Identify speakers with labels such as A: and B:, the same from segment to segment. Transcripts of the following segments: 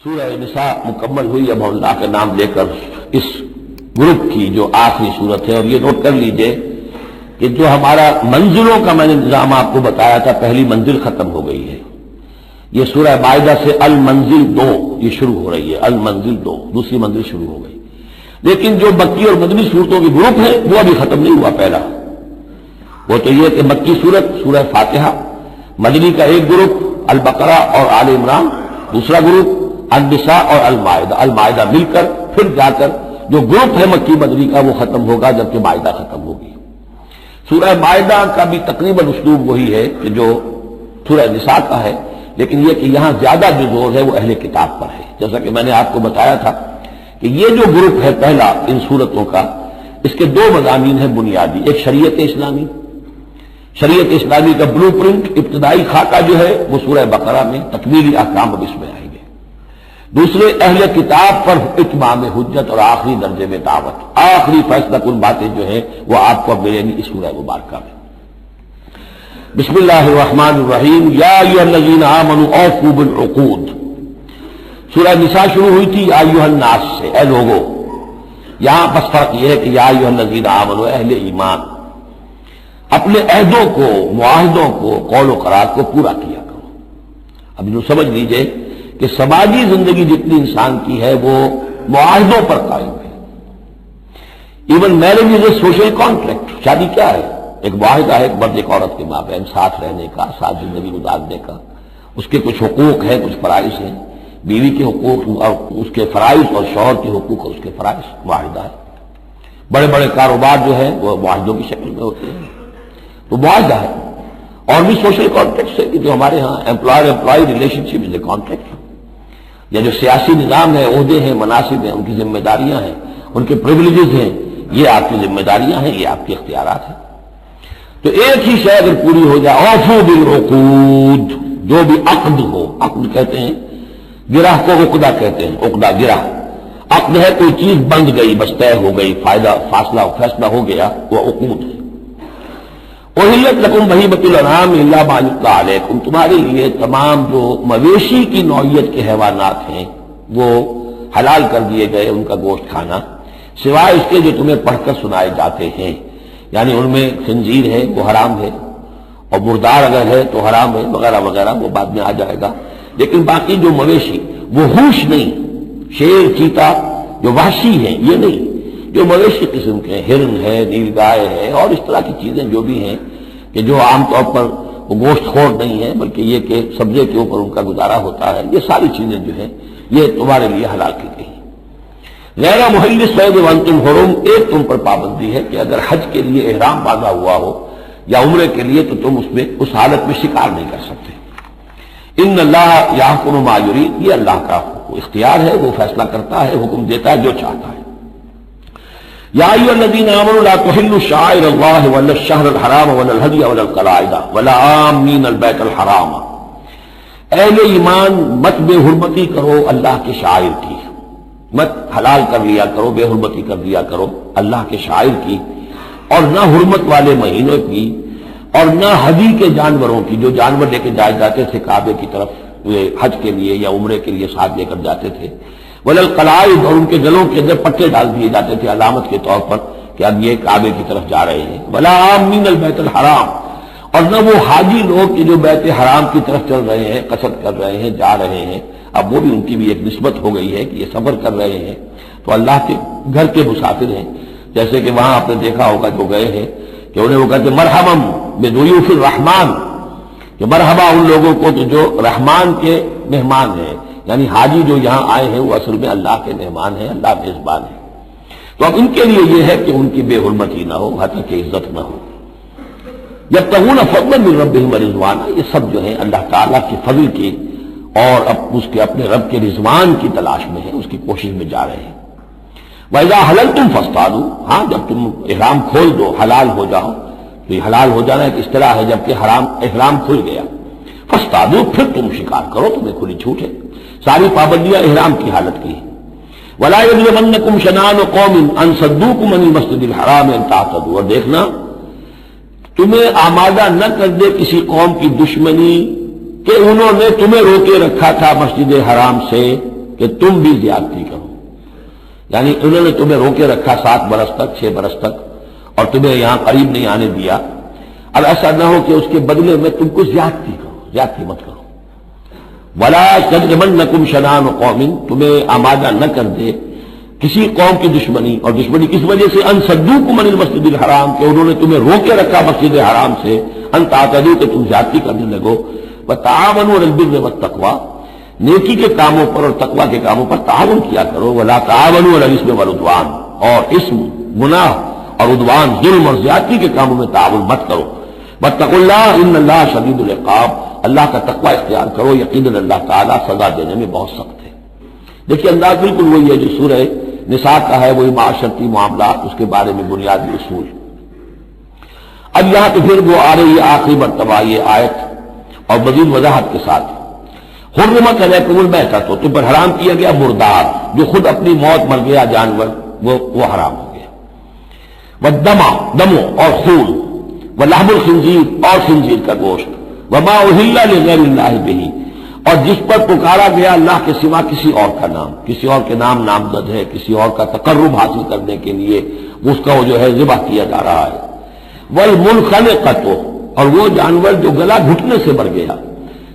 A: سورہ نساء مکمل ہوئی. اب اللہ کا نام لے کر اس گروپ کی جو آخری صورت ہے. اور یہ نوٹ کر لیجئے کہ جو ہمارا منزلوں کا میں نے نظام آپ کو بتایا تھا، پہلی منزل ختم ہو گئی ہے. یہ سورہ مائدہ سے المنزل 2 یہ شروع ہو رہی ہے. المنزل 2 دوسری منزل شروع ہو گئی. لیکن جو مکی اور مدنی صورتوں کے گروپ ہیں وہ ابھی ختم نہیں ہوا. پہلا وہ تو یہ کہ مکی صورت سورہ فاتحہ، مدنی کا ایک گروپ البقرہ اور آل عمران، دوسرا گروپ النساء اور المائدہ. المائدہ مل کر پھر جا کر جو گروپ ہے مکی مدنی کا وہ ختم ہوگا جبکہ مائدہ ختم ہوگی. سورہ مائدہ کا بھی تقریباً اسلوب وہی ہے کہ جو سورہ نساء کا ہے، لیکن یہ کہ یہاں زیادہ جو زور ہے وہ اہل کتاب پر ہے. جیسا کہ میں نے آپ کو بتایا تھا کہ یہ جو گروپ ہے پہلا ان صورتوں کا، اس کے دو مضامین ہیں بنیادی. ایک شریعت اسلامی، شریعت اسلامی کا بلو پرنٹ ابتدائی خاکہ جو ہے وہ سورہ بقرہ میں، تکمیلی احکام اب اس میں آئیں گے. دوسرے اہل کتاب پر اتمام حجت اور آخری درجے میں دعوت، آخری فیصلہ کن باتیں جو ہیں وہ آپ کو اب ملیں گی اس سورہ مبارکہ میں. بسم اللہ الرحمن الرحیم. یا ایھا الذین آمنوا اوفوا بالعقود. سورہ نساء شروع ہوئی تھی یا ایھا الناس سے، اے لوگو. یہاں بس فرق یہ ہے کہ یا ایھا الذین آمنوا، اہل ایمان، اپنے عہدوں کو، معاہدوں کو، قول و قرار کو پورا کیا کرو. اب جو سمجھ لیجئے کہ سماجی زندگی جتنی انسان کی ہے وہ معاہدوں پر قائم ہے. Even marriage is a social contract. شادی کیا ہے؟ ایک معاہدہ ہے، ایک مرد ایک عورت کے مابین ساتھ رہنے کا، ساتھ زندگی گزارنے کا. اس کے کچھ حقوق ہیں، کچھ فرائض ہیں. بیوی کے حقوق اور اس کے فرائض اور شوہر کے حقوق اور اس کے فرائض. معاہدہ ہے. بڑے بڑے کاروبار جو ہیں وہ معاہدوں کی شکل میں ہوتے ہیں، تو معاہدہ ہے. اور بھی سوشل کانٹریکٹ ہے کہ جو ہمارے ہاں employer employee relationship is a contract. یا جو سیاسی نظام ہے، عہدے ہیں، مناصب ہیں، ان کی ذمہ داریاں ہیں، ان کے پریویلیجز ہیں، یہ آپ کی ذمہ داریاں ہیں، یہ آپ کے اختیارات ہیں. تو ایک ہی شے اگر پوری ہو جائے، اوفوا بالعقود، جو بھی عقد ہو، عقد کہتے ہیں، گرہ کو عقدہ کہتے ہیں، عقدہ گرہ. عقد ہے کوئی چیز بند گئی، بس طے ہو گئی، فائدہ فاصلہ فیصلہ ہو گیا، وہ عقود ہے. احلت لکم بہیمۃ الانعام الا ما یتلی علیکم، تمہارے لیے تمام جو مویشی کی نوعیت کے حیوانات ہیں وہ حلال کر دیے گئے، ان کا گوشت کھانا، سوائے اس کے جو تمہیں پڑھ کر سنائے جاتے ہیں. یعنی ان میں خنزیر ہے وہ حرام ہے، اور مردار اگر ہے تو حرام ہے، وغیرہ وغیرہ، وہ بعد میں آ جائے گا. لیکن باقی جو مویشی وہ ہوش نہیں، شیر چیتا جو وحشی ہیں یہ نہیں، جو مویشی قسم کے ہیں، ہرن ہے، نیل گائے ہے، اور اس طرح کی چیزیں جو بھی ہیں کہ جو عام طور پر وہ گوشت خور نہیں ہے بلکہ یہ کہ سبزے کے اوپر ان کا گزارا ہوتا ہے، یہ ساری چیزیں جو ہیں یہ تمہارے لیے حلال کی گئی. غیر محل الصید وانتم حرم، ایک تم پر پابندی ہے کہ اگر حج کے لیے احرام باندھا ہوا ہو یا عمرے کے لیے تو تم اس حالت میں شکار نہیں کر سکتے. ان اللہ یحکم ما یرید، یہ اللہ کا اختیار ہے، وہ فیصلہ کرتا ہے، حکم دیتا ہے جو چاہتا ہے. یا ایھا الذین آمنوا لا تحلوا شعائر اللہ ولا الشہر الحرام ولا الہدی ولا القلائد ولا عامین البیت الحرام. اہل ایمان مت بے حرمتی کرو اللہ کے شعائر کی، مت حلال کر لیا کرو، بے حرمتی کر دیا کرو اللہ کے شعائر کی، اور نہ حرمت والے مہینوں کی، اور نہ ہدی کے جانوروں کی، جو جانور لے کے جائے جاتے تھے کعبے کی طرف حج کے لیے یا عمرے کے لیے ساتھ لے کر جاتے تھے. ولا القلائد، اور ان کے گلوں کے اندر پٹے ڈال دیے جاتے تھے علامت کے طور پر کہ اب یہ کعبے کی طرف جا رہے ہیں. ولا عامین البیت الحرام، اور نہ وہ حاجی لوگ کہ جو بیت حرام کی طرف چل رہے ہیں، قصد کر رہے ہیں، جا رہے ہیں. اب وہ بھی ان کی بھی ایک نسبت ہو گئی ہے کہ یہ سفر کر رہے ہیں تو اللہ کے گھر کے مسافر ہیں. جیسے کہ وہاں آپ نے دیکھا ہوگا جو گئے ہیں کہ انہیں وہ کہتے مرحبا بضیوف الرحمن، کہ مرحبا ان لوگوں کو تو جو رحمان کے مہمان ہیں. یعنی حاجی جو یہاں آئے ہیں وہ اصل میں اللہ کے مہمان ہیں، اللہ میزبان ہے. تو اب ان کے لیے یہ ہے کہ ان کی بے حرمتی نہ ہو، حتی کہ عزت نہ ہو. یبتغون فضلا من ربہم ورضوانا، یہ سب جو ہیں اللہ تعالیٰ کے فضل کی اور اس کے اپنے رب کے رضوان کی تلاش میں ہیں، اس کی کوشش میں جا رہے ہیں. وَإِذَا حَلَلْتُمْ فَاصْطَادُوا، ہاں جب تم احرام کھول دو، حلال ہو جاؤ. تو یہ حلال ہو جانا ایک اصطلاح ہے جبکہ احرام کھل گیا. فَاصْطَادُوا، پھر تم شکار کرو، تمہیں کھلی چھوٹ ہے. ساری پابندیاں احرام کی حالت کی ہیں. وَلَا يَجْرِمَنَّكُمْ شَنَآنُ قَوْمٍ أَن صَدُّوكُمْ عَنِ الْمَسْجِدِ الْحَرَامِ أَن تَعْتَدُوا، اور دیکھنا تمہیں آمادہ نہ کر دے کسی قوم کی دشمنی کہ انہوں نے تمہیں روکے رکھا تھا مسجد حرام سے کہ تم بھی زیادتی کرو. یعنی انہوں نے تمہیں روکے رکھا 7 برس تک 6 برس تک اور تمہیں یہاں قریب نہیں آنے دیا. اب ایسا نہ ہو کہ اس کے بدلے میں تم کو زیادتی کرو، زیادتی مت کرو. ولا یجرمنکم شنآن قوم، تمہیں آمادہ نہ کر دے کسی قوم کی دشمنی. اور دشمنی کس وجہ سے؟ ان صدوکم عن المسجد الحرام، کہ انہوں نے تمہیں روکے رکھا مسجد حرام سے. ان تعتدوا، کہ تم زیادتی کرنے لگو. وتعاونوا علی البر والتقوی، نیکی کے کاموں پر اور تقوی کے کاموں پر تعاون کیا کرو. ولا تعاونوا علی الاثم والعدوان، اور اسم، گناہ اور عدوان، ظلم اور زیادتی کے کاموں میں تعاون مت کرو. واتقوا اللہ ان اللہ شدید العقاب، اللہ کا تقوی اختیار کرو، یقیناً اللہ تعالیٰ سزا دینے میں بہت سخت ہے. دیکھیے انداز بالکل وہی ہے جو سورہ نساء کا ہے، وہی معاشرتی معاملات، اس کے بارے میں بنیادی اصول. اب یہاں تو پھر وہ آ رہی ہے آخری مرتبہ یہ آیت اور مزید وضاحت کے ساتھ. حرمت علیکم المیتۃ، تم پر حرام کیا گیا مردار، جو خود اپنی موت مر گیا جانور، وہ حرام ہو گیا. والدم، دموں اور خون، ولحم الخنزیر، اور خنزیر کا گوشت، وما اہل لغیر اللہ بہ، اور جس پر پکارا گیا اللہ کے سوا کسی اور کا نام، کسی اور کے نام نامزد ہے، کسی اور کا تقرب حاصل کرنے کے لیے اس کا وہ جو ہے ذبح کیا جا رہا ہے. والمنخنقۃ، اور وہ جانور جو گلا گھٹنے سے مر گیا.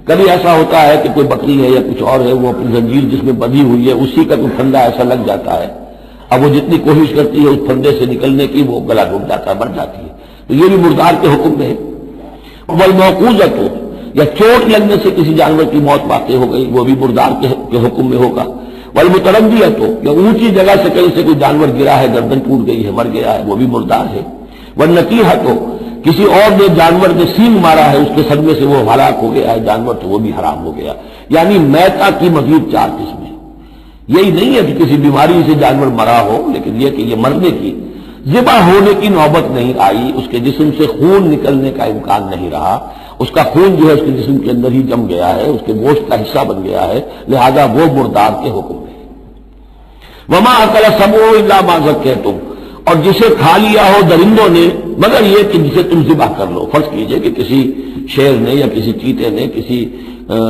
A: کبھی ایسا ہوتا ہے کہ کوئی بکری ہے یا کچھ اور ہے، وہ اپنی زنجیر جس میں بندھی ہوئی ہے اسی کا کوئی پھندا ایسا لگ جاتا ہے، اب وہ جتنی کوشش کرتی ہے اس پھندے سے نکلنے کی وہ گلا گھٹ جاتا ہے، مر جاتی ہے. تو یہ بھی مردار کے حکم میں ہے. والموقوذۃ، یا چوٹ لگنے سے کسی جانور کی موت واقع ہو گئی، وہ بھی مردار کے حکم میں ہوگا. والمتردیۃ، یا اونچی جگہ سے کہیں سے کوئی جانور گرا ہے، گردن ٹوٹ گئی ہے، مر گیا ہے، وہ بھی مردار ہے. والنطیحۃ، کسی اور نے جانور نے سینگ مارا ہے، اس کے صدمے سے وہ ہلاک ہو گیا ہے جانور، تو وہ بھی حرام ہو گیا. یعنی میتہ کی مزید 4 قسمیں. یہی نہیں ہے کہ کسی بیماری سے جانور مرا ہو، لیکن یہ کہ یہ مرنے کی، ذبح ہونے کی نوبت نہیں آئی، اس کے جسم سے خون نکلنے کا امکان نہیں رہا، اس کا خون جو ہے اس کے جسم کے اندر ہی جم گیا ہے، اس کے گوشت کا حصہ بن گیا ہے، لہذا وہ مردار کے حکم میں. وما اکل السبع الا ما ذکیتم، اور جسے کھا لیا ہو درندوں نے مگر یہ کہ جسے تم ذبح کر لو. فرض کیجئے کہ کسی شیر نے یا کسی چیتے نے کسی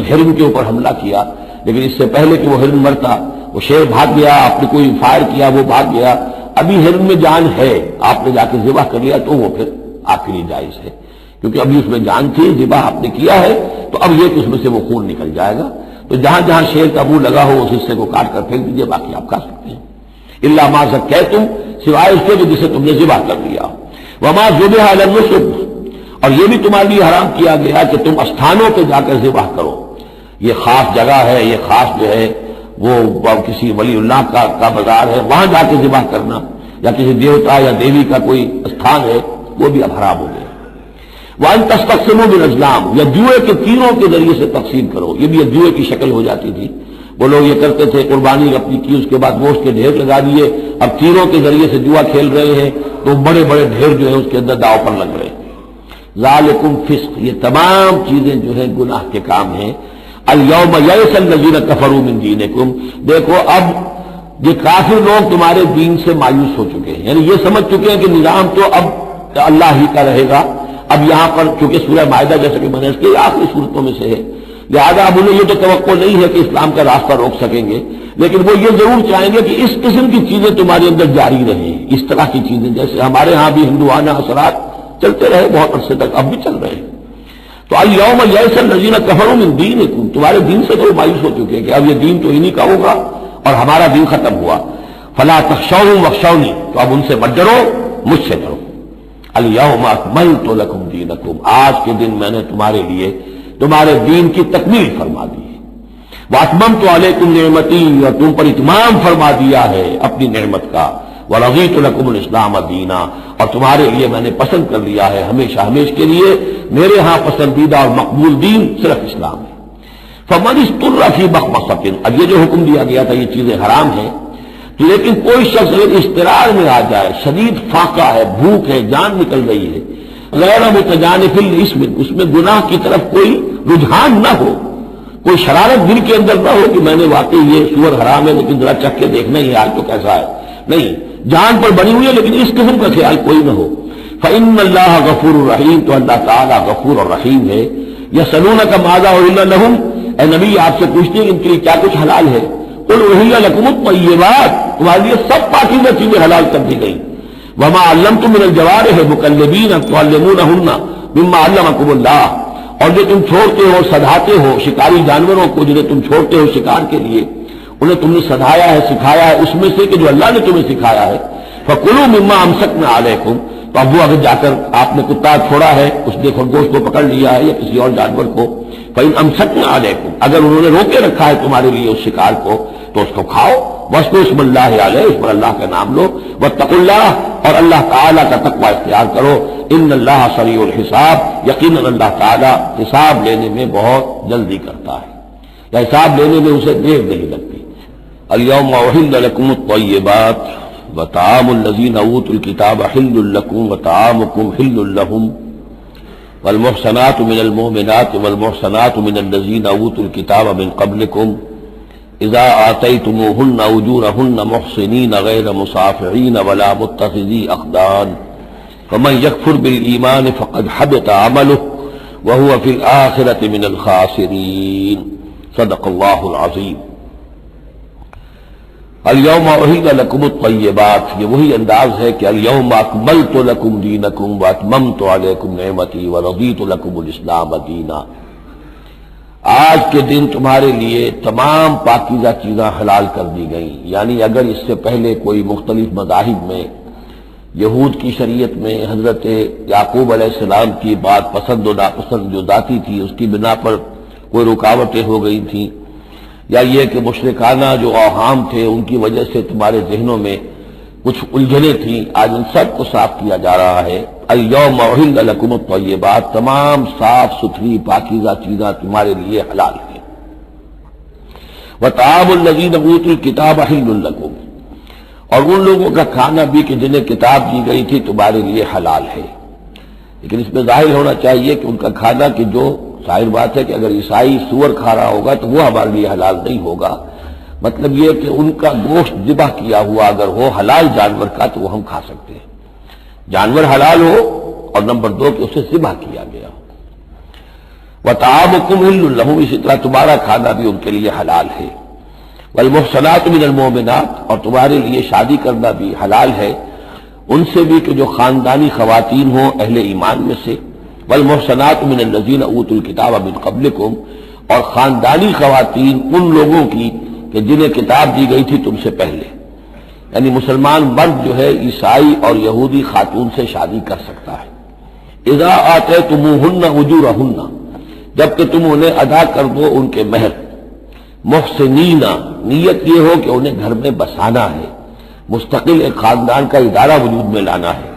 A: ہرن کے اوپر حملہ کیا، لیکن اس سے پہلے کہ وہ ہرن مرتا وہ شیر بھاگ گیا، آپ نے کوئی فائر کیا وہ بھاگ گیا، ابھی ہرن میں جان ہے، آپ نے جا کے ذبح کر لیا تو وہ پھر آپ کے لیے جائز ہے، کیونکہ ابھی اس میں جان تھی، ذبح آپ نے کیا ہے، تو اب یہ کہ اس میں سے وہ خون نکل جائے گا. تو جہاں جہاں شیر کا منہ لگا ہو اس حصے کو کاٹ کر پھینک دیجیے، باقی آپ کھا سکتے ہیں. الا ما ذکیتم، سوائے اس کے جسے تم نے ذبح کر لیا. وما ذبح علی النصب، اور یہ بھی تمہارے لیے حرام کیا گیا کہ تم استھانوں پہ جا کر ذبح کرو. یہ خاص جگہ ہے، یہ خاص جو ہے وہ کسی ولی اللہ کا بازار ہے، وہاں جا کے ذبح کرنا، یا کسی دیوتا یا دیوی کا کوئی استھان ہے، وہ بھی اب حرام ہو گیا. وَأَن تَسْتَقْسِمُوا بِالْأَزْلَامِ، یا جوئے کے تیروں کے ذریعے سے تقسیم کرو. یہ بھی جوئے کی شکل ہو جاتی تھی. وہ لوگ یہ کرتے تھے، قربانی اپنی کی، اس کے بعد گوشت کے ڈھیر لگا دیے، اب تیروں کے ذریعے سے جوا کھیل رہے ہیں تو بڑے بڑے ڈھیر جو ہے اس کے اندر داؤ پر لگ رہے ہیں. ذالکم فسق، یہ تمام چیزیں جو ہیں گناہ کے کام ہیں. الیوم یئس الذین کفروا من دینکم، دیکھو اب یہ کافر لوگ تمہارے دین سے مایوس ہو چکے ہیں، یعنی یہ سمجھ چکے ہیں کہ نظام تو اب اللہ ہی کا رہے گا. اب یہاں پر چونکہ سورہ مائدہ جیسے کہ میں نے اس کی آخری صورتوں میں سے ہے، لہٰذا اب انہیں یہ تو توقع نہیں ہے کہ اسلام کا راستہ روک سکیں گے، لیکن وہ یہ ضرور چاہیں گے کہ اس قسم کی چیزیں تمہارے اندر جاری رہیں، اس طرح کی چیزیں جیسے ہمارے ہاں بھی ہندوانہ اثرات چلتے رہے بہت عرصے تک، اب بھی چل رہے ہیں. تو الیوم یئس الذین کفروا من دینکم، تمہارے دین سے تو مایوس ہو چکے کہ اب یہ دین تو انہی کا ہوگا اور ہمارا دین ختم ہوا. فلا تخشوهم واخشونی، تو اب ان سے مت ڈرو، مجھ سے ڈرو. الیوم اکملت لکم دینکم، آج کے دن میں نے تمہارے لیے تمہارے دین کی تکمیل فرما دی ہے. واتممت علیکم نعمتی، اور تم پر اتمام فرما دیا ہے اپنی نعمت کا. ورضیت لکم الاسلام دینا، اور تمہارے لیے میں نے پسند کر لیا ہے ہمیشہ ہمیشہ کے لیے میرے ہاں پسندیدہ اور مقبول دین صرف اسلام ہے. فمن اضطر فی مخمصۃ، اب یہ جو حکم دیا گیا تھا یہ چیزیں حرام ہیں، لیکن کوئی شخص اگر اضطرار میں آ جائے، شدید فاقہ ہے، بھوک ہے، جان نکل رہی ہے، غیر متجانف للاسم، اس میں گناہ کی طرف کوئی رجحان نہ ہو، کوئی شرارت دل کے اندر نہ ہو کہ میں نے واقعی یہ سور حرام ہے لیکن ذرا چکھ کے دیکھنا ہی آج تو کیسا ہے، نہیں، جان پر بنی ہوئی ہے لیکن اس قسم کا خیال کوئی نہ ہو. فإن اللہ غفور الرحیم، تو اللہ تعالیٰ غفور اور رحیم ہے. یسألونک ماذا أحل لهم، اے نبی آپ سے پوچھتے ہیں کہ ان کے لیے کیا کچھ حلال ہے. قل احل لکم الطیبات، تمہارے لیے سب پاکیزہ چیزیں حلال کر دی گئی. وما علمتم من الجوارح مکلبین تعلمونہن مما علمکم اللہ، اور جو تم چھوڑتے ہو سدھاتے ہو شکاری جانوروں کو، جنہیں تم چھوڑتے ہو شکار کے لیے، انہیں تم نے سدھایا ہے سکھایا ہے اس میں سے کہ جو اللہ نے تمہیں سکھایا ہے. فکلوا مما امسکنا علیکم، تو اب وہ اگر جا کر آپ نے کتا چھوڑا ہے، اس نے خرگوش کو پکڑ لیا ہے یا کسی اور جانور کو، فإن امسکنا علیکم، اگر انہوں نے روکے رکھا ہے تمہارے لیے اس شکار کو تو اس کو کھاؤ. واذکروا اسم اللہ علیہ، اس پر اللہ کا نام لو. واتقوا اللہ، اور اللہ تعالیٰ کا تقوی اختیار کرو. ان اللہ سریع الحساب، یقیناً اللہ تعالیٰ حساب لینے میں بہت جلدی کرتا ہے، یا حساب لینے میں اسے دیر نہیں لگتی. الیوم احل لکم الطیبات وطعام الذین اوتوا الکتاب حل لکم وطعامکم حل لہم والمحصنات من المؤمنات والمحصنات من الذین اوتوا الکتاب من قبلکم اذا آتیتموہن اجورہن محصنین غیر مصافحین ولا متخذی اخدان فمن یکفر بالایمان فقد حبط عملہ وہو فی الآخرۃ من الخاسرین. صدق اللہ العظیم. الیوم احل لکم الطیبات، یہ وہی انداز ہے کہ الیوم اکملت لکم دینکم واتممت علیکم نعمتی ورضیت لکم الاسلام دینا. آج کے دن تمہارے لیے تمام پاکیزہ چیزیں حلال کر دی گئیں. یعنی اگر اس سے پہلے کوئی مختلف مذاہب میں، یہود کی شریعت میں حضرت یعقوب علیہ السلام کی بات پسند و ناپسند جو ذاتی تھی اس کی بنا پر کوئی رکاوٹیں ہو گئی تھیں، یا یہ کہ مشرکانہ جو اوہام تھے ان کی وجہ سے تمہارے ذہنوں میں کچھ الجھنیں تھیں، آج ان سب کو صاف کیا جا رہا ہے. الیوم احل لکم الطیبات، تمام صاف ستھری پاکیزہ چیزیں تمہارے لیے حلال ہیں. وطعام الذین اوتوا الکتاب حل لکم، اور ان لوگوں کا کھانا بھی کہ جنہیں کتاب دی گئی تھی تمہارے لیے حلال ہے. لیکن اس میں ظاہر ہونا چاہیے کہ ان کا کھانا کہ جو ظاہر بات ہے کہ اگر عیسائی سور کھا رہا ہوگا تو وہ ہمارے لیے حلال نہیں ہوگا. مطلب یہ کہ ان کا گوشت ذبح کیا ہوا اگر ہو حلال جانور کا تو وہ ہم کھا سکتے ہیں. جانور حلال ہو، اور نمبر 2 کہ اسے ذبح کیا گیا ہو. وطعامکم حل لہم، اسی طرح تمہارا کھانا بھی ان کے لیے حلال ہے. والمحصنات من المؤمنات، اور تمہارے لیے شادی کرنا بھی حلال ہے ان سے بھی کہ جو خاندانی خواتین ہوں اہل ایمان میں سے. والمحصنات من الذین اوتوا الکتاب من قبلکم، اور خاندانی خواتین ان لوگوں کی کہ جنہیں کتاب دی گئی تھی تم سے پہلے. یعنی مسلمان مرد جو ہے عیسائی اور یہودی خاتون سے شادی کر سکتا ہے. اذا آتیتموہن اجورہن، جبکہ تم انہیں ادا کر دو ان کے مہر. محسنین، نیت یہ ہو کہ انہیں گھر میں بسانا ہے، مستقل ایک خاندان کا ادارہ وجود میں لانا ہے.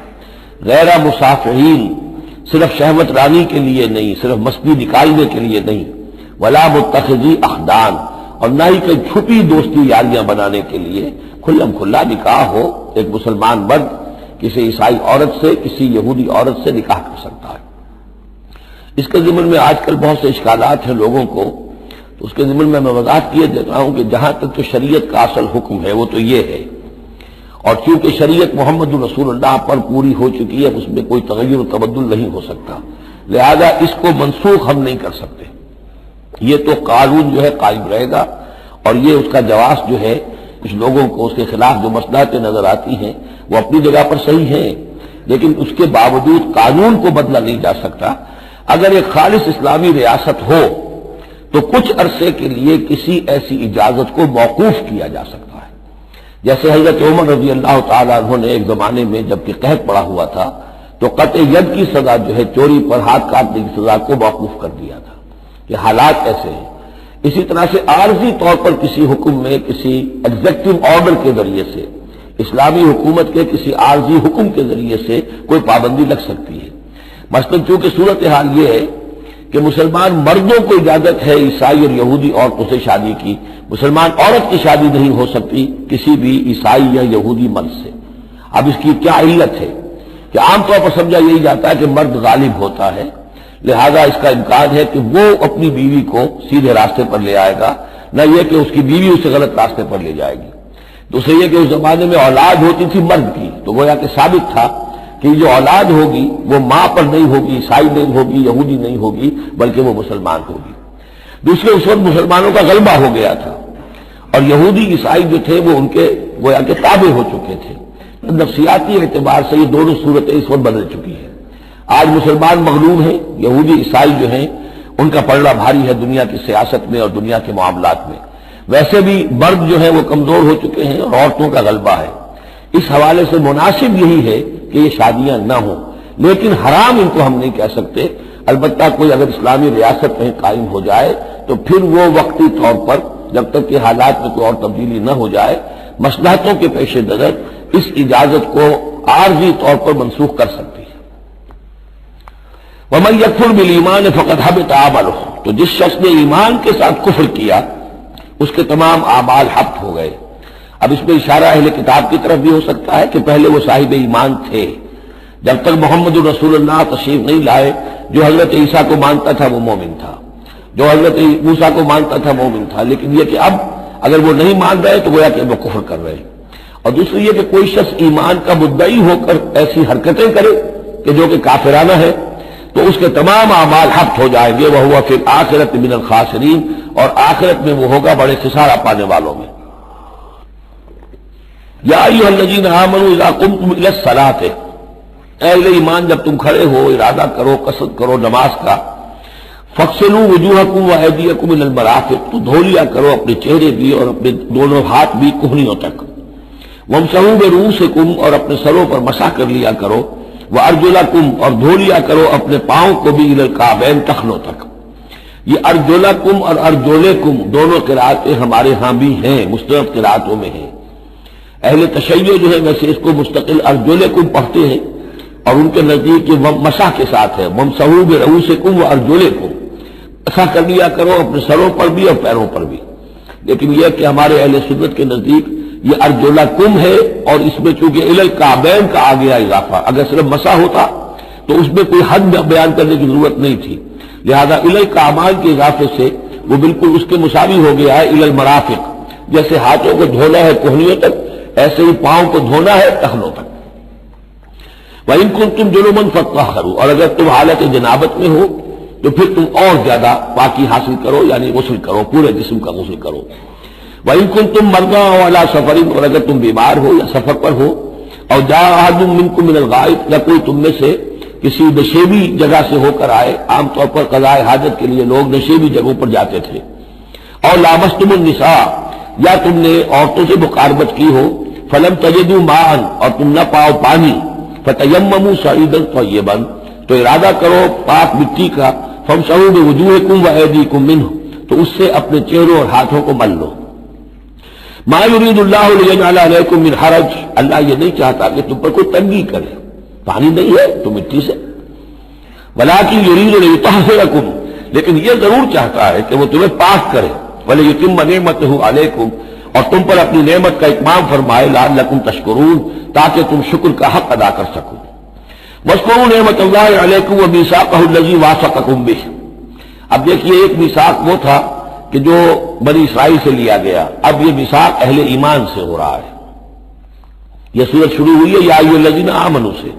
A: غیر مصافحین، صرف شہوت رانی کے لیے نہیں، صرف مستی نکالنے کے لیے نہیں. ولا متخذی اخدان، اور نہ ہی کوئی چھپی دوستی یاریاں بنانے کے لیے. کھلم کھلا نکاح ہو، ایک مسلمان مرد کسی عیسائی عورت سے، کسی یہودی عورت سے نکاح کر سکتا ہے. اس کے ضمن میں آج کل بہت سے اشکالات ہیں لوگوں کو، تو اس کے ضمن میں وضاحت کیے دیتا ہوں کہ جہاں تک تو شریعت کا اصل حکم ہے وہ تو یہ ہے، اور چونکہ شریعت محمد رسول اللہ پر پوری ہو چکی ہے، اس میں کوئی تغیر و تبدل نہیں ہو سکتا، لہذا اس کو منسوخ ہم نہیں کر سکتے. یہ تو قانون جو ہے قائم رہے گا، اور یہ اس کا جواز جو ہے کچھ لوگوں کو اس کے خلاف جو مصلحتیں نظر آتی ہیں وہ اپنی جگہ پر صحیح ہیں، لیکن اس کے باوجود قانون کو بدلا نہیں جا سکتا. اگر ایک خالص اسلامی ریاست ہو تو کچھ عرصے کے لیے کسی ایسی اجازت کو موقوف کیا جا سکتا ہے. جیسے حضرت عمر رضی اللہ تعالیٰ عنہ نے ایک زمانے میں جبکہ قحط پڑا ہوا تھا تو قطع ید کی سزا جو ہے چوری پر ہاتھ کاٹنے کی سزا کو موقوف کر دیا تھا کہ حالات ایسے ہیں. اسی طرح سے عارضی طور پر کسی حکم میں کسی ایگزیکٹو آرڈر کے ذریعے سے، اسلامی حکومت کے کسی عارضی حکم کے ذریعے سے کوئی پابندی لگ سکتی ہے. مثلاً چونکہ صورتحال یہ ہے کہ مسلمان مردوں کو اجازت ہے عیسائی اور یہودی عورتوں سے شادی کی، مسلمان عورت کی شادی نہیں ہو سکتی کسی بھی عیسائی یا یہودی مرد سے. اب اس کی کیا علت ہے کہ عام طور پر سمجھا یہی جاتا ہے کہ مرد غالب ہوتا ہے، لہذا اس کا امکان ہے کہ وہ اپنی بیوی کو سیدھے راستے پر لے آئے گا، نہ یہ کہ اس کی بیوی اسے غلط راستے پر لے جائے گی. دوسرے یہ کہ اس زمانے میں اولاد ہوتی تھی مرد کی، تو گویا کہ ثابت تھا کہ جو اولاد ہوگی وہ ماں پر نہیں ہوگی، عیسائی نہیں ہوگی، یہودی نہیں ہوگی، بلکہ وہ مسلمان ہوگی. دوسرے اس وقت مسلمانوں کا غلبہ ہو گیا تھا، اور یہودی عیسائی جو تھے وہ ان کے گویا کہ تابع ہو چکے تھے. نفسیاتی اعتبار سے یہ دونوں صورتیں اس وقت بدل چکی ہیں. آج مسلمان مغلوب ہیں، یہودی عیسائی جو ہیں ان کا پلڑا بھاری ہے دنیا کی سیاست میں اور دنیا کے معاملات میں. ویسے بھی مرد جو ہیں وہ کمزور ہو چکے ہیں اور عورتوں کا غلبہ ہے. اس حوالے سے مناسب یہی ہے کہ یہ شادیاں نہ ہوں، لیکن حرام ان کو ہم نہیں کہہ سکتے. البتہ کوئی اگر اسلامی ریاست میں قائم ہو جائے تو پھر وہ وقتی طور پر جب تک کہ حالات میں کوئی اور تبدیلی نہ ہو جائے مصلحتوں کے پیش نظر اس اجازت کو عارضی طور پر منسوخ کر سکتی ہے. وَمَن يَكْفُرْ بِالْإِيمَانِ فَقَدْ حَبِطَ عَمَلُهُ، تو جس شخص نے ایمان کے ساتھ کفر کیا اس کے تمام اعمال حبط ہو گئے. اب اس میں اشارہ اہل کتاب کی طرف بھی ہو سکتا ہے کہ پہلے وہ صاحب ایمان تھے. جب تک محمد رسول اللہ تشریف نہیں لائے جو حضرت عیسیٰ کو مانتا تھا وہ مومن تھا، جو حضرت موسیٰ کو مانتا تھا مومن تھا. لیکن یہ کہ اب اگر وہ نہیں مان رہے تو گویا کہ وہ کفر کر رہے ہیں. اور دوسری یہ کہ کوئی شخص ایمان کا مدعی ہو کر ایسی حرکتیں کرے کہ جو کہ کافرانہ ہے تو اس کے تمام اعمال حبط ہو جائیں گے. وَهُوَ فِي الْآخِرَةِ مِنَ الْخَاسِرِينَ، اور آخرت میں وہ ہوگا بڑے خسارہ پانے والوں میں. یا ایھا الذین آمنوا اذا قمتم الی الصلاۃ، اے اہل ایمان جب تم کھڑے ہو ارادہ کرو قصد کرو نماز کا، فاغسلوا وجوہکم وایدیکم الی المرافق، تو دھو لیا کرو اپنے چہرے بھی اور اپنے دونوں ہاتھ بھی کہنیوں تک. وامسحوا برؤوسکم، اور اپنے سروں پر مسح کر لیا کرو. وارجلکم، اور دھو لیا کرو اپنے پاؤں کو بھی الی الکعبین، ٹخنوں تک. یہ ارجلکم اور ارجلکم دونوں قرأتیں ہمارے ہاں بھی ہیں، مستند قرأتوں میں ہیں. اہل تشیع جو ہے ویسے اس کو مستقل ارجلکم پڑھتے ہیں اور ان کے نزدیک یہ مسح کے ساتھ ہے. وامسحوا برؤوسکم وارجلکم، مسح کر لیا کرو اپنے سروں پر بھی اور پیروں پر بھی. لیکن یہ کہ ہمارے اہل سنت کے نزدیک یہ ارجلکم ہے، اور اس میں چونکہ الی الکعبین کا آ گیا اضافہ، اگر صرف مسح ہوتا تو اس میں کوئی حد بیان کرنے کی ضرورت نہیں تھی. لہذا الی الکعبین کے اضافے سے وہ بالکل اس کے مساوی ہو گیا ہے الی المرافق. جیسے ہاتھوں کو دھونا ہے کوہنیوں تک، ایسے ہی پاؤں کو دھونا ہے ٹخنوں تک. وَإِن كُنتُمْ جُنُبًا فَاطَّهَّرُوا، اور اگر تم حالت جنابت میں ہو تو پھر تم اور زیادہ پاکی حاصل کرو، یعنی غسل کرو، پورے جسم کا غسل کرو. وَإِن كُنتُمْ مَرْضَىٰ أَوْ عَلَىٰ سَفَرٍ، اور اگر تم بیمار ہو یا سفر پر ہو. اور جاء أَحَدٌ مِّنكُم مِّنَ الْغَائِطِ، یا کوئی تم میں سے کسی نشیبی جگہ سے ہو کر آئے. عام طور پر قضاء حاجت کے لیے لوگ نشیبی جگہوں پر جاتے تھے. اور لامستم النساء، یا تم نے عورتوں سے مقاربت کی ہو. فلم تجدوا ماء، اور تم نہ پاؤ پانی. فتیمموا صعیدا طیبا، تو ارادہ کرو پاک مٹی کا. فامسحوا بوجوہکم وایدیکم منہ، تو اس سے اپنے چہروں اور ہاتھوں کو مل لو. ما یرید اللہ لیجعل علیکم من حرج، اللہ یہ نہیں چاہتا کہ تم پر کوئی تنگی کرے. پانی نہیں ہے تو مٹی سے. ولکن یرید لیطہرکم، لیکن یہ ضرور چاہتا ہے کہ وہ تمہیں پاک کرے. ولیتم نعمتہ علیکم، اور تم پر اپنی نعمت کا اتمام فرمائے. لعلکم تشکرون، تاکہ تم شکر کا حق ادا کر سکو. واذکروا نعمت اللہ علیکم ومیثاقہ الذی واثقکم بہ. اب دیکھیے ایک میثاق وہ تھا کہ جو بنی اسرائیل سے لیا گیا، اب یہ میثاق اہل ایمان سے ہو رہا ہے. یہ سورت شروع ہوئی ہے یا ایھا الذین آمنوا سے.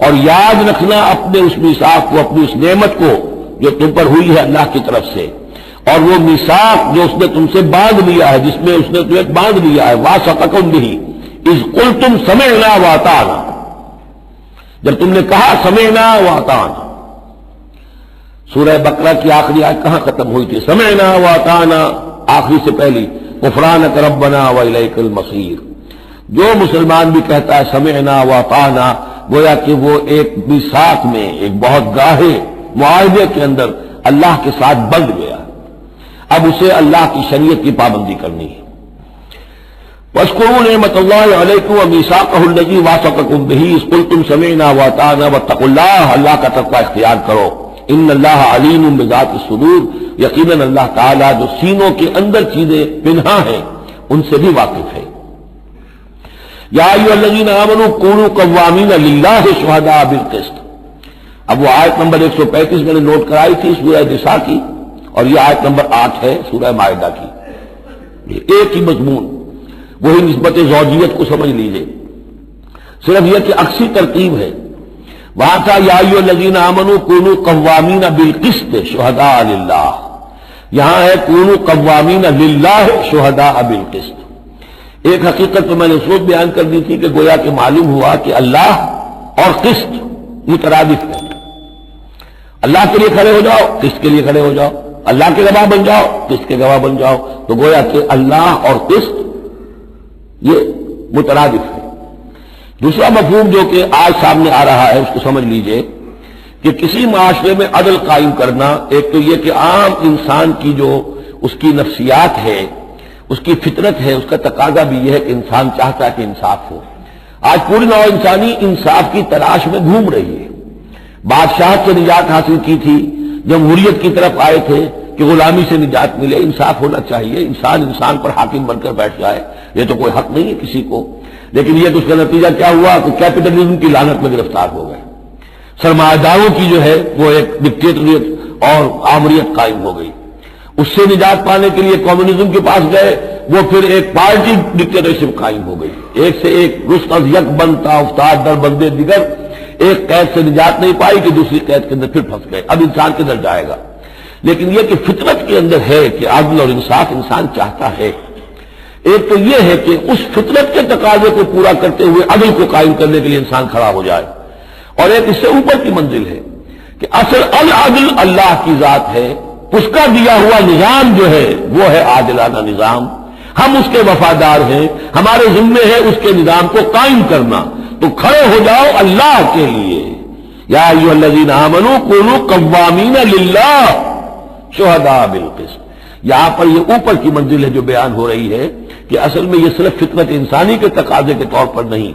A: اور یاد رکھنا اپنے اس میثاق کو، اپنی اس نعمت کو جو تم پر ہوئی ہے اللہ کی طرف سے، اور وہ میثاق جو اس نے تم سے باندھ لیا ہے، جس میں اس نے تمہیں باندھ لیا ہے. واثقکم بہ اذ قلتم سمعنا واطعنا، جب تم نے کہا سمعنا واطعنا. سورہ بقرہ کی آخری آیت کہاں ختم ہوئی تھی؟ سمعنا واطعنا، آخری سے پہلی غفرانک ربنا والیک المصیر. جو مسلمان بھی کہتا ہے سمعنا واطعنا، گویا کہ وہ ایک میثاق میں، ایک بہت گاہے معاہدے کے اندر اللہ کے ساتھ بندھ گیا. اب اسے اللہ کی شریعت کی پابندی کرنی ہے. وَاذْكُرُوا نِعْمَتَ اللَّهِ عَلَيْكُمْ وَمِيثَاقَهُ الَّذِي وَاثَقَكُم بِهِ إِذْ قُلْتُمْ سَمِعْنَا وَأَطَعْنَا وَاتَّقُوا اللَّهَ، اللہ کا تقوی اختیار کرو. ان اللہ علیم بذات الصدور، یقیناً اللہ تعالیٰ جو سینوں کے اندر چیزیں پنہاں ہیں ان سے بھی واقف ہے. یا ایھا الذین آمنوا کونوا قوامین للہ شہداء بالقسط. اب وہ آیت نمبر 135 میں نے نوٹ کرائی تھی سورہ نساء کی، اور یہ آیت نمبر 8 ہے سورہ مائدہ کی. ایک ہی مضمون، وہی نسبت زوجیت کو سمجھ لیجئے. صرف یہ کہ عکسی ترتیب ہے. وہاں تھا یا ایھا الذین آمنوا کونوا قوامین بالقسط شہداء للہ، یہاں ہے کونوا قوامین للہ شہداء بالقسط. ایک حقیقت تو میں نے اس وقت بیان کر دی تھی کہ گویا کہ معلوم ہوا کہ اللہ اور قسط مترادف ہے. اللہ کے لیے کھڑے ہو جاؤ، قسط کے لیے کھڑے ہو جاؤ، اللہ کے گواہ بن جاؤ، قسط کے گواہ بن جاؤ. تو گویا کہ اللہ اور قسط یہ مترادف ہے. دوسرا مفہوم جو کہ آج سامنے آ رہا ہے اس کو سمجھ لیجئے کہ کسی معاشرے میں عدل قائم کرنا، ایک تو یہ کہ عام انسان کی جو اس کی نفسیات ہے، اس کی فطرت ہے، اس کا تقاضا بھی یہ ہے کہ انسان چاہتا ہے کہ انصاف ہو. آج پوری نوع انسانی انصاف کی تلاش میں گھوم رہی ہے. بادشاہت سے نجات حاصل کی تھی، جمہوریت کی طرف آئے تھے کہ غلامی سے نجات ملے، انصاف ہونا چاہیے، انسان پر حاکم بن کر بیٹھ جائے، یہ تو کوئی حق نہیں ہے کسی کو. لیکن یہ تو اس کا نتیجہ کیا ہوا کہ کیپٹلزم کی لعنت میں گرفتار ہو گئے. سرمایہ داروں کی جو ہے وہ ایک ڈکٹیٹریٹ اور آمریت قائم ہو گئی. اس سے نجات پانے کے لیے کمیونزم کے پاس گئے، وہ پھر ایک پارٹی ڈکٹیٹرشپ قائم ہو گئی. ایک سے ایک رست از یک بنتا افتاد در بندے دیگر. ایک قید سے نجات نہیں پائی کہ دوسری قید کے اندر پھر پھنس گئے. اب انسان کدھر جائے گا؟ لیکن یہ کہ فطرت کے اندر ہے کہ عدل اور انصاف انسان چاہتا ہے. ایک تو یہ ہے کہ اس فطرت کے تقاضے کو پورا کرتے ہوئے عدل کو قائم کرنے کے لیے انسان کھڑا ہو جائے. اور ایک اس سے اوپر کی منزل ہے کہ اصل العدل اللہ کی ذات ہے، اس کا دیا ہوا نظام جو ہے وہ ہے عادلانہ نظام. ہم اس کے وفادار ہیں، ہمارے ذمے ہے اس کے نظام کو قائم کرنا. تو کھڑے ہو جاؤ اللہ کے لیے. یا ایھا الذین آمنوا کونوا قوامین للہ شہداء بالقسط. یہاں پر یہ اوپر کی منزل ہے جو بیان ہو رہی ہے کہ اصل میں یہ صرف فطرت انسانی کے تقاضے کے طور پر نہیں،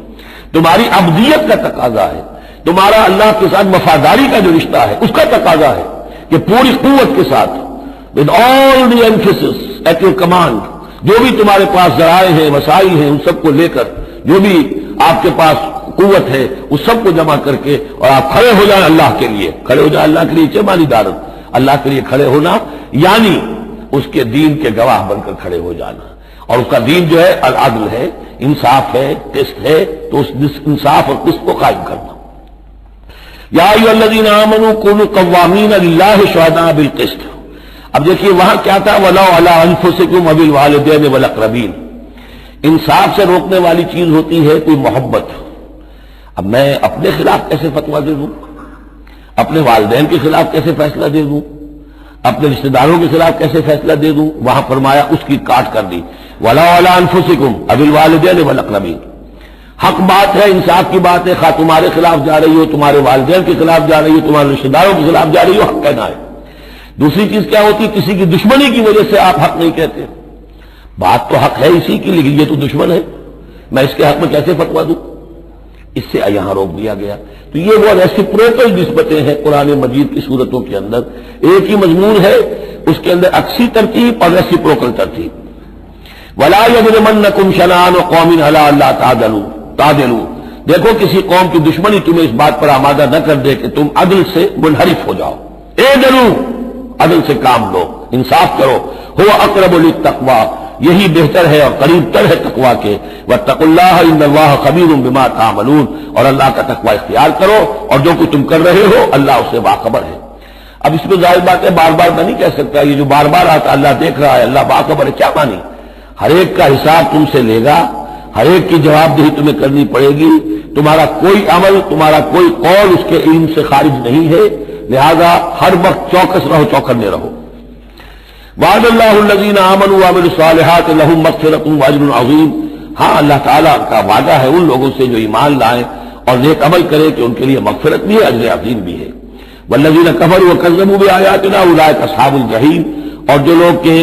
A: تمہاری عبدیت کا تقاضا ہے، تمہارا اللہ کے ساتھ وفاداری کا جو رشتہ ہے اس کا تقاضا ہے کہ پوری قوت کے ساتھ with all the emphasis at your command، جو بھی تمہارے پاس ذرائع ہیں، وسائل ہیں، ان سب کو لے کر، جو بھی آپ کے پاس قوت ہے اس سب کو جمع کر کے اور آپ کھڑے ہو جائیں اللہ کے لیے. کھڑے ہو جائیں اللہ کے لیے چمانی دارت. اللہ کے لیے کھڑے ہونا یعنی اس کے دین کے گواہ بن کر کھڑے ہو جانا. اور اس کا دین جو ہے العدل ہے، انصاف ہے، قسط ہے. تو اس انصاف اور قسط کو قائم کرنا. یا ایھا الذین آمنوا کونوا قوامین للہ شہداء بالقسط. اب دیکھیے وہاں کیا تھا، وَلَوْ عَلَىٰ أَنفُسِكُمْ وَبِالْوَالِدَيْنِ وَالْأَقْرَبِينَ. انصاف سے روکنے والی چیز ہوتی ہے کوئی محبت. اب میں اپنے خلاف کیسے فتویٰ دے دوں، اپنے والدین کے خلاف کیسے فیصلہ دے دوں، اپنے رشتہ داروں کے خلاف کیسے فیصلہ دے دوں؟ وہاں فرمایا اس کی کاٹ کر دی، وَلَوْ عَلَىٰ أَنفُسِكُمْ وَبِالْوَالِدَيْنِ وَالْأَقْرَبِينَ. حق بات ہے، انصاف کی بات ہے، خواہ تمہارے خلاف جا رہی ہو، تمہارے والدین کے خلاف جا رہی ہو، تمہارے رشتہ داروں کے خلاف جا رہی ہو، حق کہنا ہے. دوسری چیز کیا ہوتی، کسی کی دشمنی کی وجہ سے آپ حق نہیں کہتے. بات تو حق ہے اسی کی، لیکن یہ تو دشمن ہے، میں اس کے حق میں کیسے فتویٰ دوں؟ اس سے یہاں روک دیا گیا. تو یہ وہ ریسیپروکل نسبتیں ہیں قرآن مجید کی صورتوں کے اندر. ایک ہی مضمون ہے، اس کے اندر عکسی ترتیب اور ریسیپروکل ترتیب. وَلَا يَجْرِمَنَّكُمْ شَنَآنُ قَوْمٍ عَلَىٰ أَلَّا تعْدِلُوا. دیکھو کسی قوم کی دشمنی تمہیں اس بات پر آمادہ نہ کر دے کہ تم عدل سے منحرف ہو جاؤ. اعدلوا، عدل سے کام لو، انصاف کرو. هو اقرب للتقویٰ، یہی بہتر ہے اور قریب تر ہے تقویٰ کے. واتقوا اللہ ان اللہ خبیر بما تعملون. اور اللہ کا تقویٰ اختیار کرو اور جو کچھ تم کر رہے ہو اللہ اس سے باخبر ہے. اب اس میں ظاہر بات ہے بار بار میں نہیں کہہ سکتا، یہ جو بار بار آتا اللہ دیکھ رہا ہے، اللہ باخبر ہے، کیا مانی؟ ہر ایک کا حساب تم سے لے گا، ہر ایک کی جواب دہی تمہیں کرنی پڑے گی. تمہارا کوئی عمل، تمہارا کوئی قول اس کے علم سے خارج نہیں ہے. لہذا ہر وقت چوکس رہو، چوکنے رہو. وعد اللہ الذین آمنوا وعملوا الصالحات لهم مغفرۃ واجر عظیم. ہاں اللہ تعالیٰ کا وعدہ ہے ان لوگوں سے جو ایمان لائیں اور نیک عمل کریں کہ ان کے لیے مغفرت بھی ہے، اجر عظیم بھی ہے. والذین کفروا وکذبوا بآیاتنا اولئک اصحاب الجحیم. اور جو لوگ کے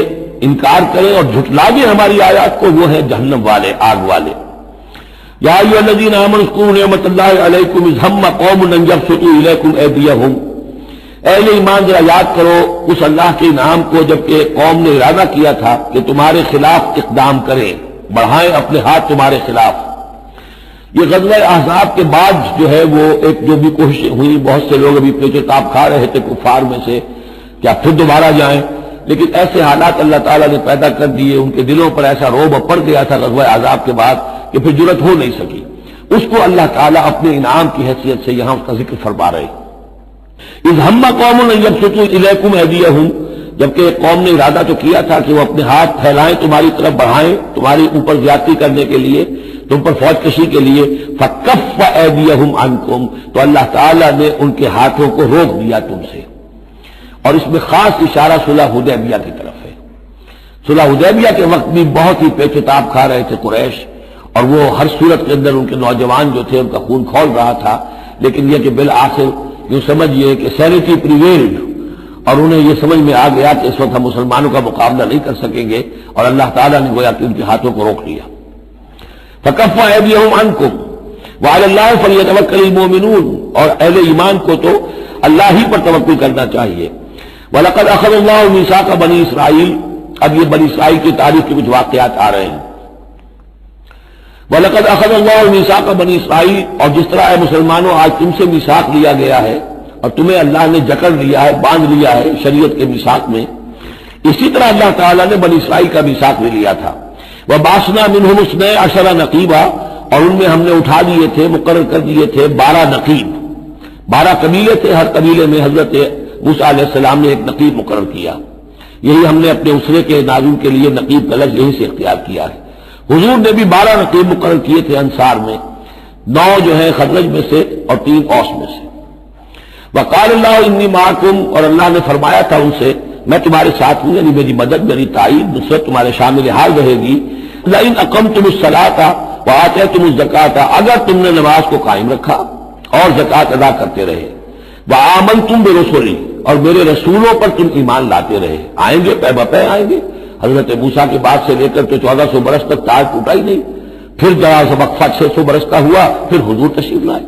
A: انکار کریں اور جھٹلا دیں ہماری آیات کو، وہ ہیں جہنم والے، آگ والے. یا ایھا الذین آمنوا اذکروا نعمت اللہ علیکم اذ ہم قوم ان یبسطوا الیکم ایدیہم. اہل ایمان ذرا یاد کرو اس اللہ کے انعام کو جبکہ قوم نے ارادہ کیا تھا کہ تمہارے خلاف اقدام کریں، بڑھائیں اپنے ہاتھ تمہارے خلاف. یہ غزوہ احزاب کے بعد جو ہے وہ ایک جو بھی کوششیں ہوئی، بہت سے لوگ ابھی پیچھے تاب کھا رہے تھے کفار میں سے کہ آپ پھر دوبارہ جائیں، لیکن ایسے حالات اللہ تعالیٰ نے پیدا کر دیے، ان کے دلوں پر ایسا رعب پڑ گیا تھا غزوہ احزاب کے بعد کہ پھر جرأت ہو نہیں سکی. اس کو اللہ تعالیٰ اپنے انعام کی حیثیت سے یہاں اس کا ذکر فرما رہے. اذ ہم قوم ان یبسطوا الیکم ایدیہم. جبکہ قوم نے ارادہ تو کیا تھا کہ وہ اپنے ہاتھ پھیلائیں تمہاری طرف بڑھائیں تمہارے اوپر زیادتی کرنے کے لیے، تم پر فوج کشی کے لیے، فکف ایدیہم عنکم، تو اللہ تعالیٰ نے ان کے ہاتھوں کو روک دیا تم سے۔ اور اس میں خاص اشارہ صلح حدیبیہ کی طرف ہے۔ صلح حدیبیہ کے وقت بھی بہت ہی پیچتاب کھا رہے تھے قریش، اور وہ ہر صورت کے اندر ان کے نوجوان جو تھے ان کا خون کھول رہا تھا، لیکن یہ کہ بالآخر یوں سمجھیے کہ سینٹی پریویلڈ، اور انہیں یہ سمجھ میں آ گیا کہ اس وقت ہم مسلمانوں کا مقابلہ نہیں کر سکیں گے، اور اللہ تعالیٰ نے گویا کہ ان کے ہاتھوں کو روک لیا۔ فکف ایدیہم عنکم وعلی اللہ فلیتوکل المؤمنون، اور اہل ایمان کو تو اللہ ہی پر توکل کرنا چاہیے۔ وَلَقَدْ أَخَذَ اللَّهُ مِيثَاقَ بَنِي إِسْرَائِيلَ، اب یہ بنی اسرائیل کی تاریخ کے کچھ واقعات آ رہے ہیں۔ وَلَقَدْ أَخَذَ اللَّهُ مِيثَاقَ بَنِي إِسْرَائِيلَ، اور جس طرح اے مسلمانوں آج تم سے میثاق لیا گیا ہے اور تمہیں اللہ نے جکڑ لیا ہے، باندھ لیا ہے شریعت کے میثاق میں، اسی طرح اللہ تعالیٰ نے بنی اسرائیل کا میثاق بھی لیا تھا۔ وَبَعَثْنَا مِنْهُمُ 12 نقیبا، اور ان میں ہم نے اٹھا دیے تھے، مقرر کر دیے تھے 12 نقیب، 12 قبیلے تھے، ہر قبیلے میں حضرت موسیٰ علیہ السلام نے ایک نقیب مقرر کیا۔ یہی ہم نے اپنے اسرے کے ناظرین کے لیے نقیب کا لفظ یہی سے اختیار کیا ہے۔ حضور نے بھی 12 نقیب مقرر کیے تھے انصار میں، 9 جو ہیں خزرج میں سے اور 3 اوس میں سے۔ وقال اللہ انی معکم، اور اللہ نے فرمایا تھا ان سے میں تمہارے ساتھ ہوں، یعنی میری مدد، میری تائید، نصرت تمہارے شامل حال رہے گی۔ لئن اقمتم الصلاۃ وآتیتم الزکاۃ، اگر تم نے نماز کو قائم رکھا اور زکوٰۃ ادا کرتے رہے، وآمنتم برسلی، اور میرے رسولوں پر تم ایمان لاتے رہے، آئیں گے پے بپے آئیں گے۔ حضرت موسیٰ کے بعد سے لے کر تو 1400 برس تک تار ٹوٹا ہی نہیں، پھر ذرا سا وقفہ 600 برس کا ہوا، پھر حضور تشریف لائے۔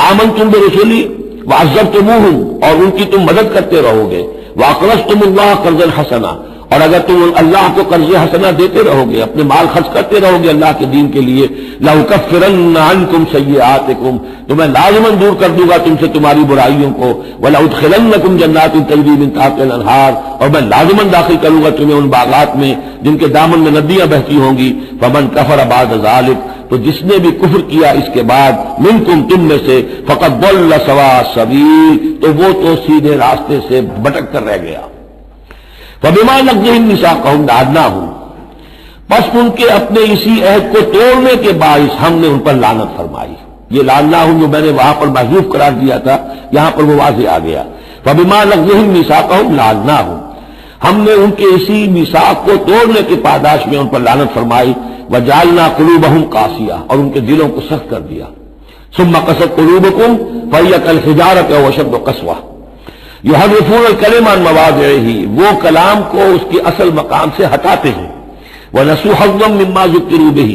A: آمنتم برسلی وعزرتموہم، اور ان کی تم مدد کرتے رہو گے، واقرضتم اللہ قرضا حسنا، اور اگر تم اللہ کو قرض حسنہ دیتے رہو گے، اپنے مال خرچ کرتے رہو گے اللہ کے دین کے لیے، لَأُكَفِّرَنَّ عَنْكُمْ سَيِّئَاتِكُمْ، تو میں لازماً دور کر دوں گا تم سے تمہاری برائیوں کو، وَلَأُدْخِلَنَّكُمْ جَنَّاتٍ تَجْرِي مِن تَحْتِهَا الْأَنْهَارُ، اور میں لازماً داخل کروں گا تمہیں ان باغات میں جن کے دامن میں ندیاں بہتی ہوں گی۔ فَمَن كَفَرَ بَعْدَ ذَلِكَ، تو جس نے بھی کفر کیا اس کے بعد، منکم تم میں سے، فَقَدْ ضَلَّ سَوَاءَ السَّبِيلِ، تو وہ تو سیدھے راستے سے بھٹک کر رہ گیا۔ فَبِمَا نَقْضِهِمْ مِيثَاقَهُمْ لَعَنَّاهُمْ، بس ان کے اپنے اسی عہد کو توڑنے کے باعث ہم نے ان پر لعنت فرمائی۔ یہ لعناہم جو میں نے وہاں پر محذوف قرار دیا تھا، یہاں پر وہ واضح آ گیا۔ فَبِمَا نَقْضِهِمْ مِيثَاقَهُمْ لَعَنَّاهُمْ، ہم نے ان کے اسی میثاق کو توڑنے کے پاداش میں ان پر لعنت فرمائی۔ وَجَعَلْنَا قُلُوبَهُمْ قَاسِيَةً، اور ان کے دلوں کو سخت کر دیا۔ ثُمَّ قَسَتْ قُلُوبُكُمْ فَهِيَ كَالْحِجَارَةِ أَوْ أَشَدُّ قَسْوَةً يُحَرِّفُونَ الْكَلِمَ عَن مَّوَاضِعِهِ، وہ کلام کو اس کے اصل مقام سے ہٹاتے ہیں۔ وَنَسُوا حَظًّا مِّمَّا ذُكِّرُوا بِهِ،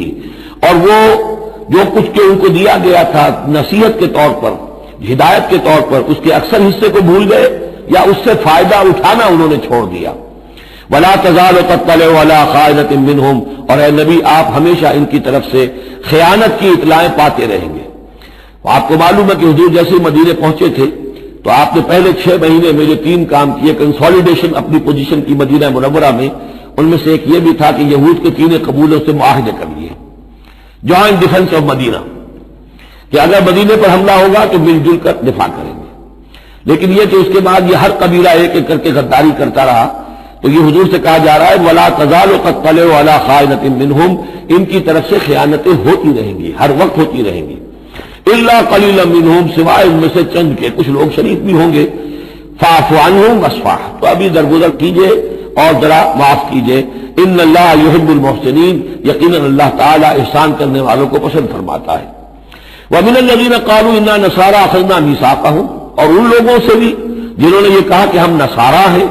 A: اور وہ جو کچھ کہ ان کو دیا گیا تھا نصیحت کے طور پر، ہدایت کے طور پر، اس کے اکثر حصے کو بھول گئے یا اس سے فائدہ اٹھانا انہوں نے چھوڑ دیا۔ وَلَا تَزَالُ تَطَّلِعُ عَلَىٰ خَائِنَةٍ مِّنْهُمْ، اور اے نبی آپ ہمیشہ ان کی طرف سے خیانت کی اطلاعیں پاتے رہیں گے۔ آپ کو معلوم ہے کہ حضور جیسے مدینے پہنچے تھے تو آپ نے پہلے 6 مہینے میں جو 3 کام کیے، کنسالیڈیشن اپنی پوزیشن کی مدینہ منورہ میں، ان میں سے ایک یہ بھی تھا کہ یہود کے 3 قبیلوں سے معاہدے کر لیے، جوائنٹ ڈیفنس آف مدینہ، کہ اگر مدینے پر حملہ ہوگا تو مل جل کر دفاع کریں گے۔ لیکن یہ کہ اس کے بعد یہ ہر قبیلہ ایک ایک کر کے غداری کرتا رہا، تو یہ حضور سے کہا جا رہا ہے وَلَا تَزَالُ تَطَّلِعُ عَلَىٰ خَائِنَةٍ مِّنْهُمْ، ان کی طرف سے خیانتیں ہوتی رہیں گی، ہر وقت ہوتی رہیں گی۔ إِلَّا قَلِيلًا مِّنْهُمْ، سوائے ان میں سے چند کے، کچھ لوگ شریف بھی ہوں گے۔ فَاعْفُ عَنْهُمْ وَاصْفَحْ، تو ابھی درگزر کیجئے اور ذرا معاف کیجئے۔ إِنَّ اللَّهَ يُحِبُّ الْمُحْسِنِينَ، یقیناً اللہ تعالیٰ احسان کرنے والوں کو پسند فرماتا ہے۔ وَمِنَ الَّذِينَ قَالُوا إِنَّا نَصَارَىٰ أَخَذْنَا مِيثَاقَهُمْ، اور ان لوگوں سے بھی جنہوں نے یہ کہا کہ ہم نصارہ ہیں،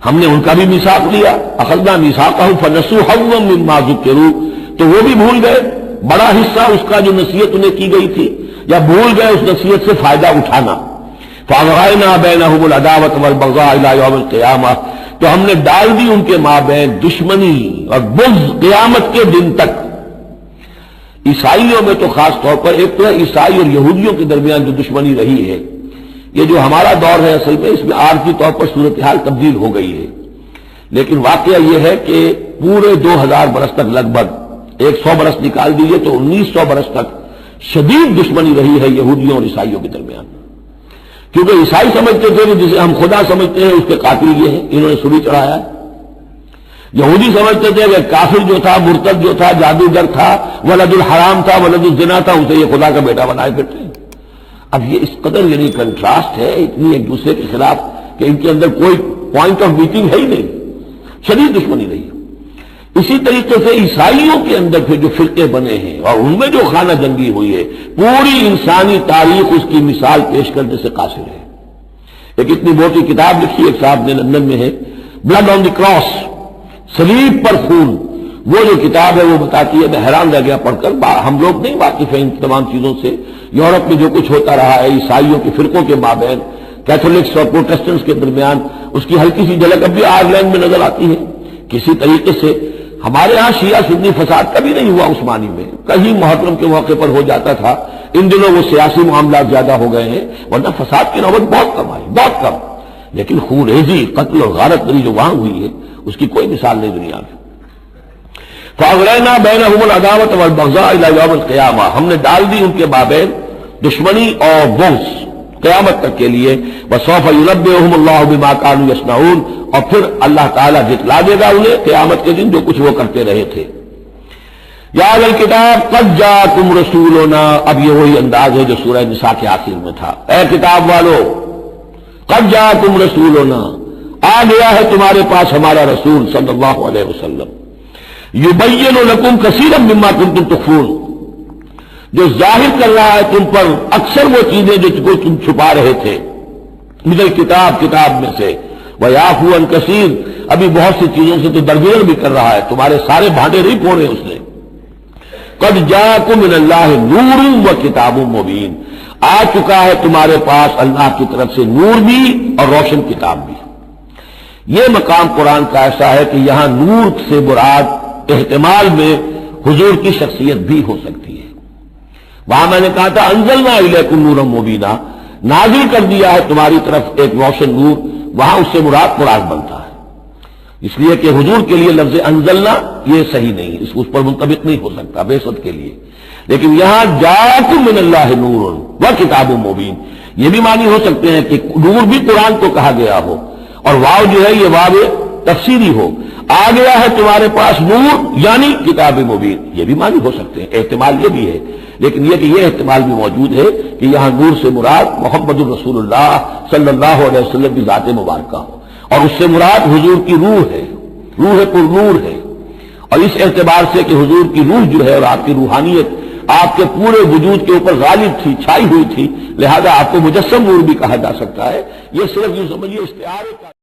A: ہم نے ان کا بھی میثاق لیا۔ أَخَذْنَا مِيثَاقَهُمْ فَنَسُوا حَظًّا مِّمَّا ذُكِّرُوا، تو وہ بھی بھول گئے بڑا حصہ اس کا جو نصیحت انہیں کی گئی تھی، یا بھول گئے اس نصیحت سے فائدہ اٹھانا۔ فَأَغْرَيْنَا بَيْنَهُمُ الْعَدَاوَةَ وَالْبَغْضَاءَ إِلَىٰ يَوْمِ الْقِيَامَةِ، تو ہم نے ڈال دی ان کے مابین دشمنی اور بغض قیامت کے دن تک۔ عیسائیوں میں تو خاص طور پر ایک تو ہے عیسائی اور یہودیوں کے درمیان جو دشمنی رہی ہے، یہ جو ہمارا دور ہے اصل میں اس میں عارضی طور پر صورتحال تبدیل ہو گئی ہے، لیکن واقعہ یہ ہے کہ پورے 2000 برس تک، لگ بھگ 100 برس نکال دیجئے تو 1900 برس تک شدید دشمنی رہی ہے یہودیوں اور عیسائیوں کے درمیان۔ کیونکہ عیسائی سمجھتے تھے کہ جسے ہم خدا سمجھتے ہیں اس کے قاتل یہ ہیں، انہوں نے سولی چڑھایا ہے۔ یہودی سمجھتے تھے کہ کافر جو تھا، مرتد جو تھا، جادوگر تھا، ولد الحرام تھا، ولد الزنا تھا، اسے یہ خدا کا بیٹا بنائے پھرتے ہیں۔ اب یہ اس قدر یعنی کنٹراسٹ ہے اتنی ایک دوسرے کے خلاف کہ ان کے اندر کوئی پوائنٹ آف میٹنگ ہے ہی نہیں، شدید دشمنی رہی ہے۔ اسی طریقے سے عیسائیوں کے اندر پھر جو فرقے بنے ہیں اور ان میں جو خانہ جنگی ہوئی ہے، پوری انسانی تاریخ اس کی مثال پیش کرنے سے قاصر ہے۔ ایک اتنی موٹی کتاب لکھی ایک صاحب نے، لندن میں ہے، بلڈ آن دی کراس، صلیب پر خون، وہ جو کتاب ہے وہ بتاتی ہے، میں حیران رہ گیا پڑھ کر۔ ہم لوگ نہیں واقف ہیں ان تمام چیزوں سے، یورپ میں جو کچھ ہوتا رہا ہے عیسائیوں کے فرقوں کے مابین، کیتھولکس اور پروٹسٹنٹس کے درمیان، اس کی ہلکی سی جھلک اب بھی آئرلینڈ میں نظر آتی ہے۔ کسی طریقے سے ہمارے ہاں شیعہ سنی فساد کبھی نہیں ہوا عثمانی میں، کہیں محرم کے موقع پر ہو جاتا تھا، ان دنوں وہ سیاسی معاملات زیادہ ہو گئے ہیں، ورنہ فساد کی نوبت بہت کم آئی، بہت کم۔ لیکن خونریزی، قتل اور غارت گری جو وہاں ہوئی ہے اس کی کوئی مثال نہیں دنیا میں۔ فَأَغْرَيْنَا بَيْنَهُمُ الْعَدَاوَةَ وَالْبَغْضَاءَ إِلَىٰ يَوْمِ الْقِيَامَةِ، ہم نے ڈال دی ان کے مابین دشمنی اور بغض قیامت تک کے لیے۔ وَسَوْفَ يُنَبِّئُهُمُ اللَّهُ بِمَا كَانُوا يَصْنَعُونَ، اور پھر اللہ تعالیٰ جتلا دے گا انہیں قیامت کے دن جو کچھ وہ کرتے رہے تھے۔ یا اہل الکتاب قد جاءکم رسولنا، اب یہ وہی انداز ہے جو سورہ نساء کے آخر میں تھا، اے کتاب والو قد جاءکم رسولنا، آ گیا ہے تمہارے پاس ہمارا رسول صلی اللہ علیہ وسلم، یبین لکم کثیرا مما کنتم تخفون، جو ظاہر کر رہا ہے تم پر اکثر وہ چیزیں جو تم چھپا رہے تھے، من الکتاب، کتاب میں سے، ویعفو عن کثیر، ابھی بہت سی چیزوں سے تو درگزر بھی کر رہا ہے، تمہارے سارے بھانڈے نہیں پھوڑے اس نے۔ قد جاءکم من اللہ نور و کتاب مبین، آ چکا ہے تمہارے پاس اللہ کی طرف سے نور بھی اور روشن کتاب بھی۔ یہ مقام قرآن کا ایسا ہے کہ یہاں نور سے مراد احتمال میں حضور کی شخصیت بھی ہو سکتی ہے۔ وہاں میں نے کہا تھا انزلنا الیکم نورا مبینا، نازل کر دیا ہے تمہاری طرف ایک روشن نور، وہاں اس سے مراد قرآن بنتا ہے، اس لیے کہ حضور کے لیے لفظ انزلنا یہ صحیح نہیں، اس پر منطبق نہیں ہو سکتا بعثت کے لیے۔ لیکن یہاں جاءکم من اللہ نور و کتاب مبین، یہ بھی معنی ہو سکتے ہیں کہ نور بھی قرآن کو کہا گیا ہو، اور واو جو ہے یہ واو تفسیری ہو، آ گیا ہے تمہارے پاس نور یعنی کتاب مبین، یہ بھی معنی ہو سکتے ہیں، احتمال یہ بھی ہے۔ لیکن یہ کہ یہ احتمال بھی موجود ہے کہ یہاں نور سے مراد محمد الرسول اللہ صلی اللہ علیہ وسلم کی ذات مبارکہ ہو، اور اس سے مراد حضور کی روح ہے، روح پر نور ہے، اور اس اعتبار سے کہ حضور کی روح جو ہے اور آپ کی روحانیت آپ کے پورے وجود کے اوپر غالب تھی، چھائی ہوئی تھی، لہذا آپ کو مجسم نور بھی کہا جا سکتا ہے۔ یہ صرف یوں سمجھیے استعارے کا